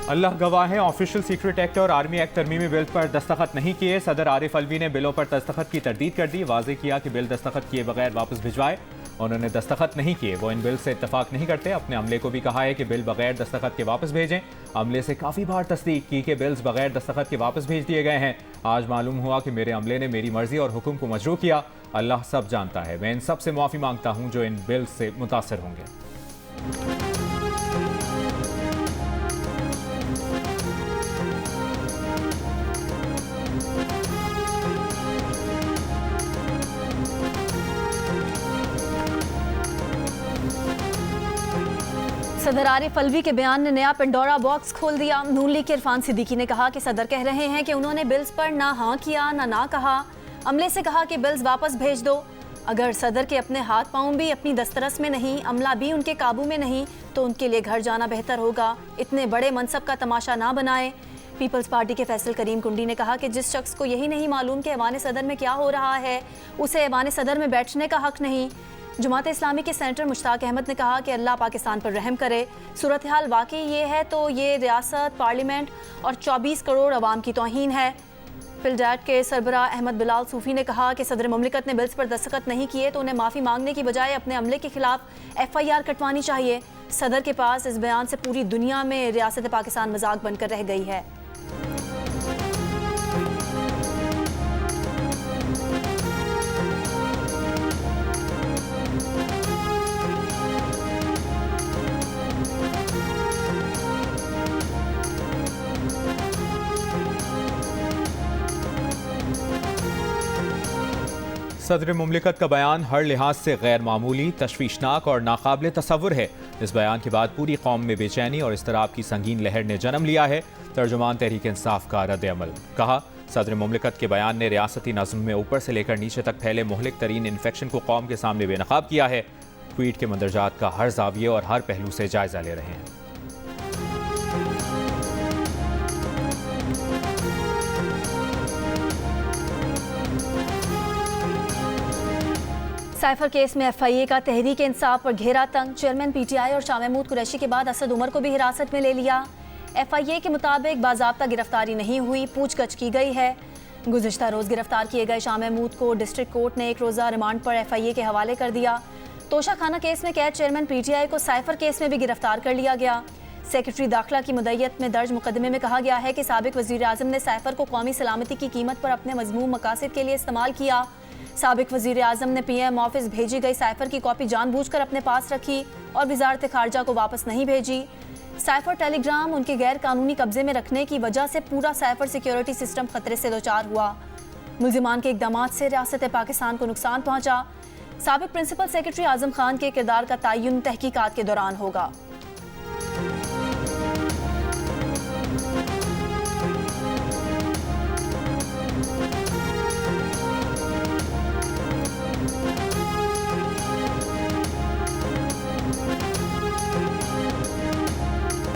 अल्लाह गवाह है, official secret act और आर्मी एक्ट तरमीमी बिल पर दस्तखत नहीं किए। सदर आरिफ अलवी ने बिलों पर दस्तखत की तरदीद कर दी। वाज़ेह किया कि बिल दस्तखत किए बगैर वापस भिजवाए। उन्होंने दस्तखत नहीं किए, वो इन बिल से इत्तफाक नहीं करते। अपने अमले को भी कहा है कि बिल बगैर दस्तखत के वापस भेजें। अमले से काफ़ी बार तस्दीक की कि बिल्स बगैर दस्तखत के वापस भेज दिए गए हैं। आज मालूम हुआ कि मेरे अमले ने मेरी मर्जी और हुक्म को मजरू किया। अल्लाह सब जानता है। मैं इन सब से माफ़ी मांगता हूँ जो इन बिल से मुतासर होंगे। सदर आरिफ अलवी के बयान ने नया पेंडोरा बॉक्स खोल दिया। नून लीग के इरफान सिद्दीकी ने कहा कि सदर कह रहे हैं कि उन्होंने बिल्स पर ना हाँ किया ना कहा। अमले से कहा कि बिल्स वापस भेज दो। अगर सदर के अपने हाथ पांव भी अपनी दस्तरस में नहीं, अमला भी उनके काबू में नहीं, तो उनके लिए घर जाना बेहतर होगा। इतने बड़े मनसब का तमाशा ना बनाए। पीपल्स पार्टी के फैसल करीम कुंडी ने कहा कि जिस शख्स को यही नहीं मालूम कि ऐवान सदर में क्या हो रहा है, उसे ऐवान सदर में बैठने का हक नहीं। जमात इस्लामी के सेनेटर मुश्ताक अहमद ने कहा कि अल्लाह पाकिस्तान पर रहम करे। सूरत हाल वाकई ये है तो ये रियासत, पार्लियामेंट और 24 करोड़ अवाम की तौहीन है। फिलडैट के सरबराह अहमद बिलाल सूफी ने कहा कि सदर मुमलिकत ने बिल्स पर दस्तखत नहीं किए तो उन्हें माफ़ी मांगने की बजाय अपने अमले के खिलाफ FIR कटवानी चाहिए। सदर के पास इस बयान से पूरी दुनिया में रियासत पाकिस्तान मजाक बनकर रह गई है। सदर मुमलिकत का बयान हर लिहाज से गैर मामूली, तशवीशनाक और नाकाबिल तसव्वुर है। इस बयान के बाद पूरी कौम में बेचैनी और इसतराब की संगीन लहर ने जन्म लिया है। तर्जुमान तहरीक इंसाफ का रद्द अमल। कहा, सदर मुमलिकत के बयान ने रियासती नज़्म में ऊपर से लेकर नीचे तक फैले मुहलिक तरीन इन्फेक्शन को कौम के सामने बेनकाब किया है। ट्वीट के मंदरजात का हर जाविये और हर पहलू से जायजा ले रहे हैं। साइफर केस में FIA का तहरीक इंसाफ पर घेरा तंग। चेयरमैन PTI और शाह महमूद कुरैशी के बाद असद उमर को भी हिरासत में ले लिया। FIA के मुताबिक बाज़ाब्ता गिरफ्तारी नहीं हुई, पूछगछ की गई है। गुज़िश्ता रोज़ गिरफ्तार किए गए शाह महमूद को डिस्ट्रिक्ट कोर्ट ने 1 रोज़ा रिमांड पर FIA के हवाले कर दिया। तोशा खाना केस में कैद चेयरमैन PTI को साइफर केस में भी गिरफ्तार कर लिया गया। सेक्रेटरी दाखिला की मुद्दत में दर्ज मुकदमे में कहा गया है कि साबिक वज़ीर आज़म ने साइफर को कौमी सलामती की कीमत पर अपने मज़मूम मकासद के लिए इस्तेमाल किया। साबिक वज़ीर आज़म ने PM ऑफिस भेजी गई साइफर की कॉपी जानबूझकर अपने पास रखी और वज़ारत खारजा को वापस नहीं भेजी। साइफर टेलीग्राम उनके गैर कानूनी कब्जे में रखने की वजह से पूरा साइफर सिक्योरिटी सिस्टम खतरे से दोचार हुआ। मुल्जिमान के इक़दामात से रियासत पाकिस्तान को नुकसान पहुंचा। साबिक प्रिंसिपल सेक्रेटरी आज़म खान के किरदार का तयन तहकीकात के दौरान होगा।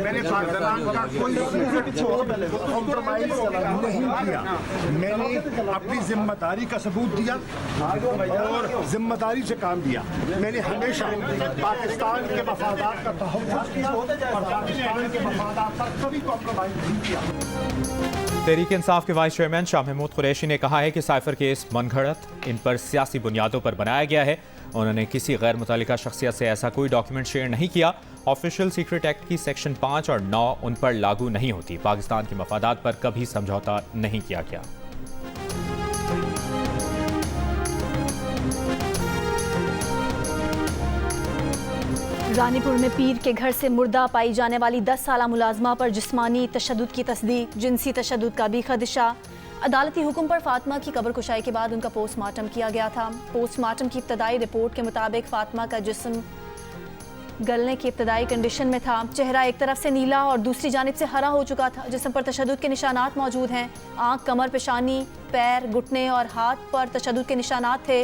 मैंने अपनी जिम्मेदारी का सबूत दिया और जिम्मेदारी से काम दिया। मैंने हमेशा पाकिस्तान के मफादात का तहफ़्फ़ुज़ किया और पाकिस्तान के मफादात पर कभी कॉम्प्रोमाइज़ नहीं किया। तहरीक इंसाफ के वाइस चेयरमैन शाह महमूद कुरैशी ने कहा है कि साइफर केस मनगढ़ंत, इन पर सियासी बुनियादों पर बनाया गया है। उन्होंने किसी गैर मुतल्लिका शख्सियत से ऐसा कोई डॉक्यूमेंट शेयर नहीं किया। ऑफिशियल सीक्रेट एक्ट की सेक्शन 5 और 9 उन पर लागू नहीं होती। पाकिस्तान के मफादात पर कभी समझौता नहीं किया गया। रानीपुर में पीर के घर से मुर्दा पाई जाने वाली 10 साला मुलाजमा पर जिस्मानी तशद्दुद की तस्दीक, जिनसी तशद्दुद का भी खदशा। अदालती हुक्म पर फातिमा की कब्र कुशाई के बाद उनका पोस्टमार्टम किया गया था। पोस्टमार्टम की इब्तदाई रिपोर्ट के मुताबिक फातिमा का जिस्म गलने की इब्तदाई कंडीशन में था। चेहरा एक तरफ से नीला और दूसरी जानिब से हरा हो चुका था। जिस्म पर तशद्दुद के निशानात मौजूद हैं। आँख, कमर, पेशानी, पैर, घुटने और हाथ पर तशद्दुद के निशानात थे।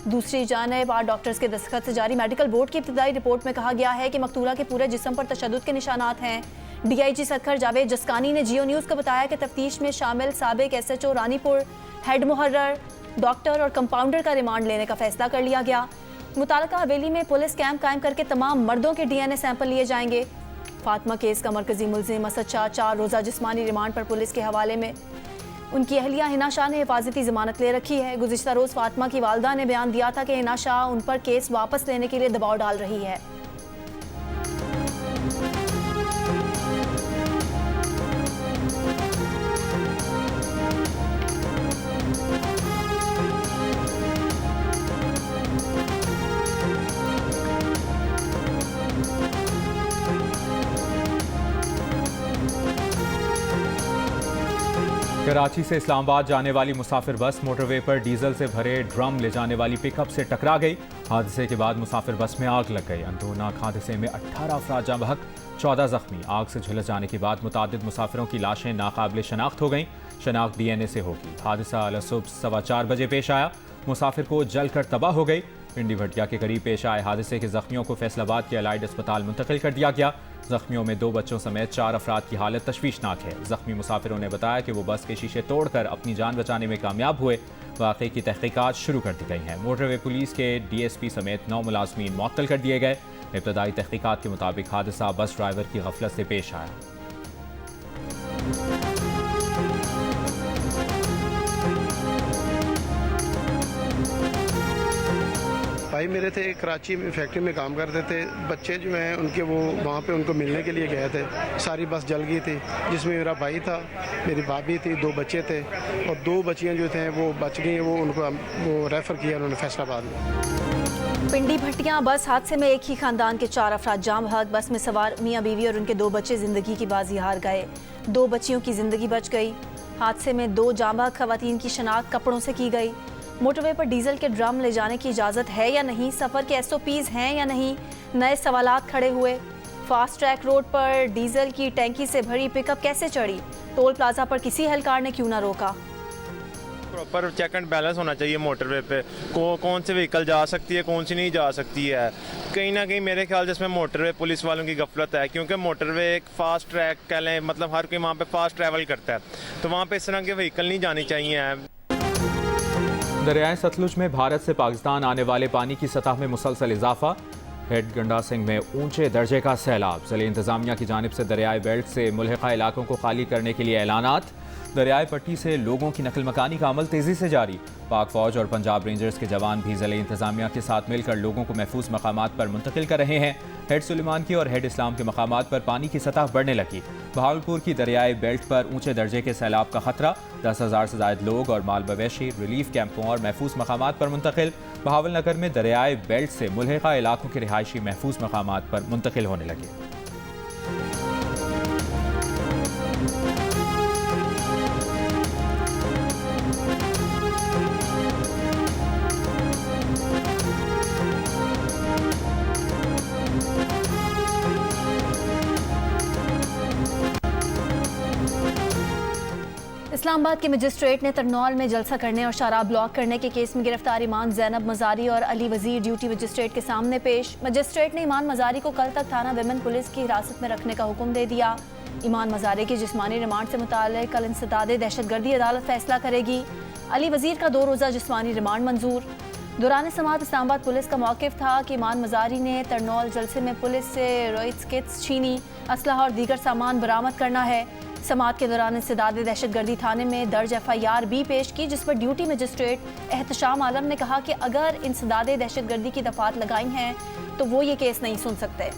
दूसरी जानिब 8 डॉक्टर्स के दस्तखत से जारी मेडिकल बोर्ड की इब्तदाई रिपोर्ट में कहा गया है कि मकतूला के पूरे जिस्म पर तशद्दुद के निशानात हैं। DIG सखर जावेद जसकानी ने जियो न्यूज़ को बताया कि तफ्तीश में शामिल साबिक SHO रानीपुर, हेड मुहर्रर, डॉक्टर और कंपाउंडर का रिमांड लेने का फैसला कर लिया गया। मुताल्लिका हवेली में पुलिस कैंप कायम करके तमाम मर्दों के DNA सैंपल लिए जाएंगे। फातिमा केस का मरकजी मुलजिम असद शाह 4 रोज़ा जिस्मानी रिमांड पर पुलिस के हवाले में। उनकी अहलिया हिना शाह ने हिफाजती जमानत ले रखी है। गुज़िश्ता रोज़ फातिमा की वालदा ने बयान दिया था कि हिना शाह उन पर केस वापस लेने के लिए दबाव डाल रही है। कराची से इस्लामाबाद जाने वाली मुसाफिर बस मोटरवे पर डीजल से भरे ड्रम ले जाने वाली पिकअप से टकरा गई। हादसे के बाद मुसाफिर बस में आग लग गई। अंदोनाक हादसे में 18 अफराद जाँ बहक, 14 जख्मी। आग से झुलस जाने के बाद मुतादिद मुसाफिरों की लाशें नाकाबिल शनाख्त हो गईं। शनाख्त DNA से होगी। हादसा सुबह 4:15 बजे पेश आया। मुसाफिर को जलकर तबाह हो गई। पिंडी भटिया के करीब पेश आए हादसे के जख्मियों को फैसलाबाद के अलाइड अस्पताल मुंतकिल कर दिया गया। जख्मियों में 2 बच्चों समेत 4 अफराद की हालत तशवीशनाक है। जख्मी मुसाफिरों ने बताया कि वो बस के शीशे तोड़कर अपनी जान बचाने में कामयाब हुए। वाक़े की तहकीकात शुरू कर दी गई हैं। मोटरवे पुलिस के DSP समेत 9 मुलाजमीन मुअत्तल कर दिए गए। इब्तदाई तहकीकात के मुताबिक हादसा बस ड्राइवर की गफलत से पेश आया। भाई मेरे थे कराची में फैक्ट्री में काम करते थे। बच्चे जो हैं उनके वो वहाँ पे उनको मिलने के लिए गए थे। सारी बस जल गई थी, जिसमें मेरा भाई था, मेरी भाभी थी, 2 बच्चे थे और 2 बच्चियाँ जो थे वो बच गई। वो उनको रेफ़र किया उन्होंने फैसलाबाद में। पिंडी भटिया बस हादसे में एक ही खानदान के 4 अफराद जाँ बहक। बस में सवार मियाँ बीवी और उनके 2 बच्चे जिंदगी की बाजी हार गए। 2 बच्चियों की जिंदगी बच गई। हादसे में 2 जाँ बहक खवातीन की शनाख्त कपड़ों से की गई। मोटरवे पर डीजल के ड्रम ले जाने की इजाज़त है या नहीं, सफ़र के SOPs हैं या नहीं, नए सवालात खड़े हुए। फास्ट ट्रैक रोड पर डीजल की टैंकी से भरी पिकअप कैसे चढ़ी? टोल प्लाजा पर किसी एहलकार ने क्यों ना रोका? प्रॉपर चेक एंड बैलेंस होना चाहिए मोटरवे पे। कौन से व्हीकल जा सकती है, कौन सी नहीं जा सकती है। कहीं ना कहीं मेरे ख्याल जिसमें मोटरवे पुलिस वालों की गफलत है, क्योंकि मोटरवे एक फास्ट ट्रैक कह लें, मतलब हर कोई वहाँ पे फास्ट ट्रैवल करता है, तो वहाँ पे इस तरह के व्हीकल नहीं जानी चाहिए। दरियाए सतलुज में भारत से पाकिस्तान आने वाले पानी की सतह में मुसलसल इजाफा। हेड गंडा सिंह में ऊंचे दर्जे का सैलाब। ज़िले इंतजामिया की जानिब से दरियाए बेल्ट से मुल्हिका इलाकों को खाली करने के लिए ऐलानात। दरियाए पट्टी से लोगों की नकल मकानी का अमल तेज़ी से जारी। पाक फौज और पंजाब रेंजर्स के जवान भी ज़िले इंतजामिया के साथ मिलकर लोगों को महफूज मकामात पर मुंतकिल कर रहे हैं। हेड सुलेमान की और हेड इस्लाम के मकामात पर पानी की सतह बढ़ने लगी। बहावलपुर की दरियाए बेल्ट पर ऊंचे दर्जे के सैलाब का खतरा। 10,000 से ज़ायद लोग और माल मवेशी रिलीफ कैंपों और महफूज मकामात पर मुंतकिल। बहावल नगर में दरियाए बेल्ट से मुल्हिका इलाकों के रिहायशी महफूज मकामात पर मुंतकिल होने लगे। इस्लामाबाद के मजिस्ट्रेट ने तरनौल में जलसा करने और शराब ब्लॉक करने के केस में गिरफ्तार ईमान ज़ैनब मज़ारी और अली वज़ीर ड्यूटी मजिस्ट्रेट के सामने पेश। मजिस्ट्रेट ने ईमान मज़ारी को कल तक थाना विमेन पुलिस की हिरासत में रखने का हुक्म दे दिया। ईमान मज़ारी के जिस्मानी रिमांड से मुताल्लिक़ कल इंसदादे दहशतगर्दी अदालत फैसला करेगी। अली वज़ीर का 2 रोज़ा जिस्मानी रिमांड मंजूर। दौरान समात इस्लामाबाद पुलिस का मौक़िफ़ था कि ईमान मज़ारी ने तरनौल जलसे में पुलिस से रोइट्स किट्स छीनी, असलहा और दीगर सामान बरामद करना है। समात के दौरान इंसदादे दहशतगर्दी थाने में दर्ज FIR भी पेश की, जिस पर ड्यूटी मजिस्ट्रेट एहतशाम आलम ने कहा कि अगर इंसदादे दहशतगर्दी की दफात लगाई हैं तो वो ये केस नहीं सुन सकते।